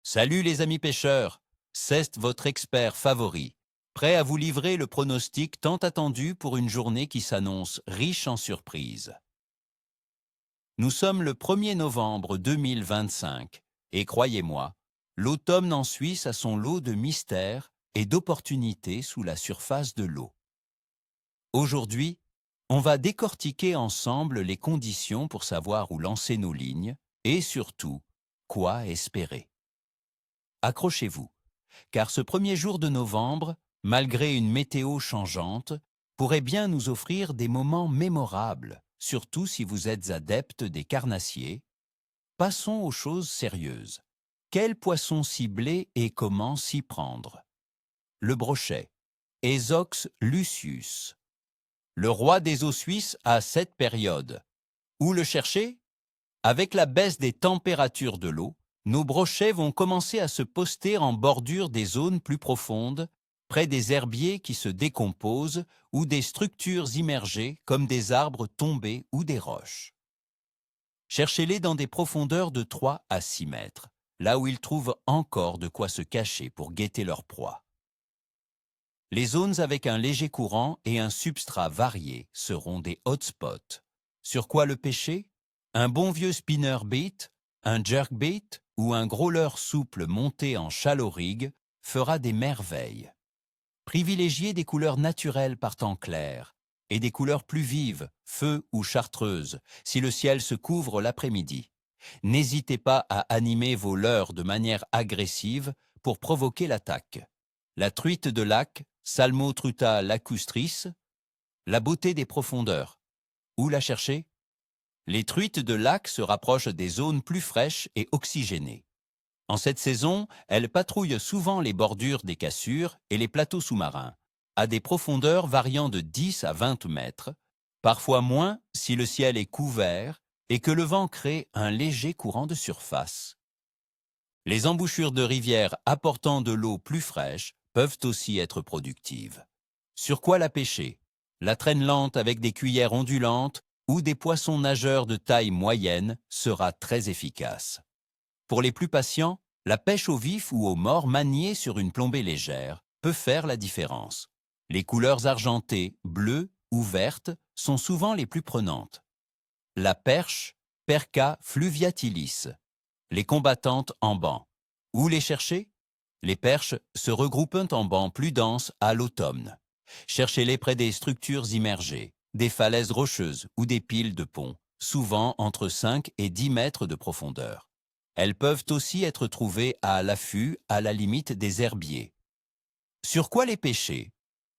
Salut les amis pêcheurs, c'est votre expert favori, prêt à vous livrer le pronostic tant attendu pour une journée qui s'annonce riche en surprises. Nous sommes le 1er novembre 2025 et croyez-moi, l'automne en Suisse a son lot de mystères et d'opportunités sous la surface de l'eau. Aujourd'hui, on va décortiquer ensemble les conditions pour savoir où lancer nos lignes et surtout, quoi espérer. Accrochez-vous, car ce premier jour de novembre, malgré une météo changeante, pourrait bien nous offrir des moments mémorables, surtout si vous êtes adepte des carnassiers. Passons aux choses sérieuses. Quel poisson cibler et comment s'y prendre? Le brochet, Esox lucius. Le roi des eaux suisses à cette période. Où le chercher? Avec la baisse des températures de l'eau, nos brochets vont commencer à se poster en bordure des zones plus profondes, près des herbiers qui se décomposent ou des structures immergées comme des arbres tombés ou des roches. Cherchez-les dans des profondeurs de 3 à 6 mètres, là où ils trouvent encore de quoi se cacher pour guetter leur proie. Les zones avec un léger courant et un substrat varié seront des hotspots. Sur quoi le pêcher? Un bon vieux spinner bait, un jerkbait ou un gros leurre souple monté en shallow rig fera des merveilles. Privilégiez des couleurs naturelles par temps clair et des couleurs plus vives, feu ou chartreuse, si le ciel se couvre l'après-midi. N'hésitez pas à animer vos leurres de manière agressive pour provoquer l'attaque. La truite de lac, Salmotruta lacustris, la beauté des profondeurs. Où la chercher? Les truites de lac se rapprochent des zones plus fraîches et oxygénées. En cette saison, elles patrouillent souvent les bordures des cassures et les plateaux sous-marins, à des profondeurs variant de 10 à 20 mètres, parfois moins si le ciel est couvert et que le vent crée un léger courant de surface. Les embouchures de rivières apportant de l'eau plus fraîche peuvent aussi être productives. Sur quoi la pêcher? La traîne lente avec des cuillères ondulantes ou des poissons nageurs de taille moyenne sera très efficace. Pour les plus patients, la pêche au vif ou au mors maniée sur une plombée légère peut faire la différence. Les couleurs argentées, bleues ou vertes sont souvent les plus prenantes. La perche, Perca fluviatilis. Les combattantes en banc. Où les chercher? Les perches se regroupent en bancs plus denses à l'automne. Cherchez-les près des structures immergées, des falaises rocheuses ou des piles de ponts, souvent entre 5 et 10 mètres de profondeur. Elles peuvent aussi être trouvées à l'affût à la limite des herbiers. Sur quoi les pêcher?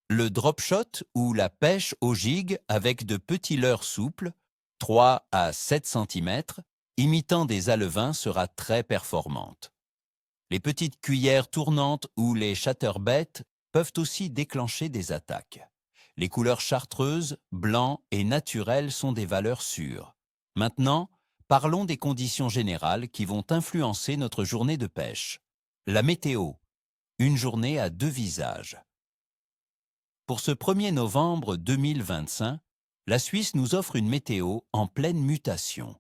Le drop shot ou la pêche au gig avec de petits leurres souples, 3 à 7 cm, imitant des alevins sera très performante. Les petites cuillères tournantes ou les chatterbaits peuvent aussi déclencher des attaques. Les couleurs chartreuses, blancs et naturels sont des valeurs sûres. Maintenant, parlons des conditions générales qui vont influencer notre journée de pêche. La météo, une journée à 2 visages. Pour ce 1er novembre 2025, la Suisse nous offre une météo en pleine mutation.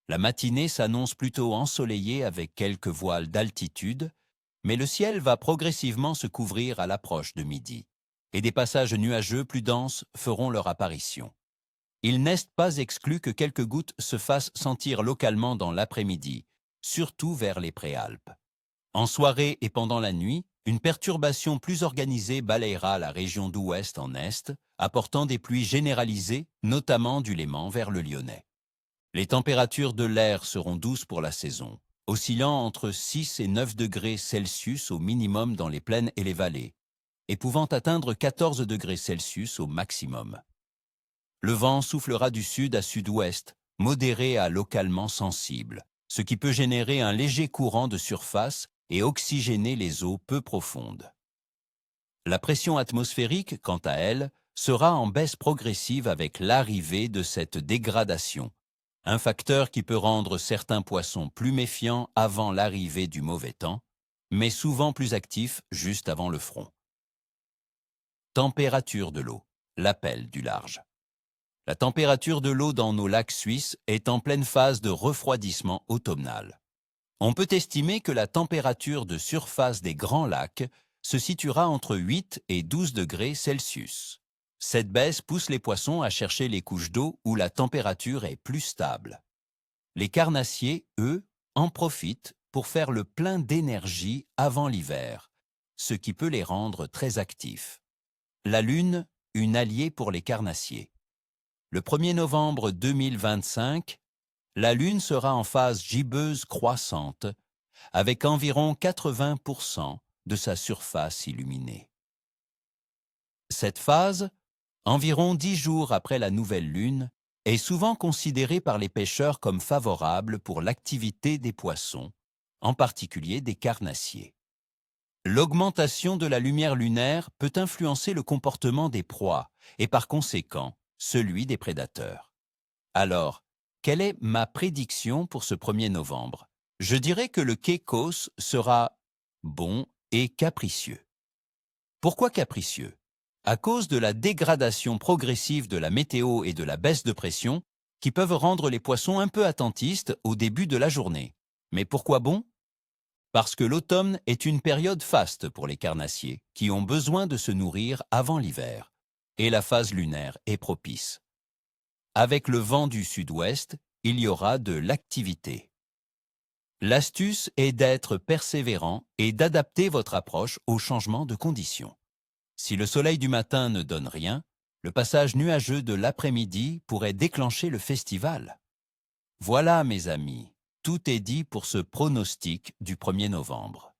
La matinée s'annonce plutôt ensoleillée avec quelques voiles d'altitude, mais le ciel va progressivement se couvrir à l'approche de midi, et des passages nuageux plus denses feront leur apparition. Il n'est pas exclu que quelques gouttes se fassent sentir localement dans l'après-midi, surtout vers les préalpes. En soirée et pendant la nuit, une perturbation plus organisée balayera la région d'ouest en est, apportant des pluies généralisées, notamment du Léman vers le Lyonnais. Les températures de l'air seront douces pour la saison, oscillant entre 6 et 9 degrés Celsius au minimum dans les plaines et les vallées, et pouvant atteindre 14 degrés Celsius au maximum. Le vent soufflera du sud à sud-ouest, modéré à localement sensible, ce qui peut générer un léger courant de surface et oxygéner les eaux peu profondes. La pression atmosphérique, quant à elle, sera en baisse progressive avec l'arrivée de cette dégradation, un facteur qui peut rendre certains poissons plus méfiants avant l'arrivée du mauvais temps, mais souvent plus actifs juste avant le front. Température de l'eau, l'appel du large. La température de l'eau dans nos lacs suisses est en pleine phase de refroidissement automnal. On peut estimer que la température de surface des grands lacs se situera entre 8 et 12 degrés Celsius. Cette baisse pousse les poissons à chercher les couches d'eau où la température est plus stable. Les carnassiers, eux, en profitent pour faire le plein d'énergie avant l'hiver, ce qui peut les rendre très actifs. La Lune, une alliée pour les carnassiers. Le 1er novembre 2025, la Lune sera en phase gibbeuse croissante, avec environ 80% de sa surface illuminée. Cette phase, environ 10 jours après la nouvelle Lune, est souvent considérée par les pêcheurs comme favorable pour l'activité des poissons, en particulier des carnassiers. L'augmentation de la lumière lunaire peut influencer le comportement des proies et par conséquent celui des prédateurs. Alors, quelle est ma prédiction pour ce 1er novembre? Je dirais que le Caicos sera bon et capricieux. Pourquoi capricieux? À cause de la dégradation progressive de la météo et de la baisse de pression qui peuvent rendre les poissons un peu attentistes au début de la journée. Mais pourquoi bon? Parce que l'automne est une période faste pour les carnassiers qui ont besoin de se nourrir avant l'hiver et la phase lunaire est propice. Avec le vent du sud-ouest, il y aura de l'activité. L'astuce est d'être persévérant et d'adapter votre approche au changement de conditions. Si le soleil du matin ne donne rien, le passage nuageux de l'après-midi pourrait déclencher le festival. Voilà, mes amis, tout est dit pour ce pronostic du 1er novembre.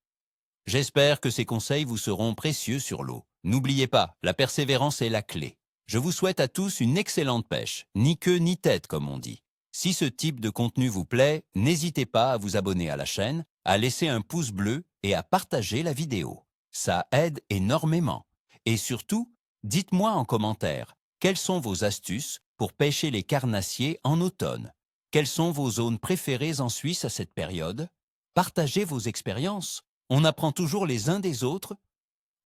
J'espère que ces conseils vous seront précieux sur l'eau. N'oubliez pas, la persévérance est la clé. Je vous souhaite à tous une excellente pêche, ni queue ni tête comme on dit. Si ce type de contenu vous plaît, n'hésitez pas à vous abonner à la chaîne, à laisser un pouce bleu et à partager la vidéo. Ça aide énormément. Et surtout, dites-moi en commentaire, quelles sont vos astuces pour pêcher les carnassiers en automne? Quelles sont vos zones préférées en Suisse à cette période? Partagez vos expériences. On apprend toujours les uns des autres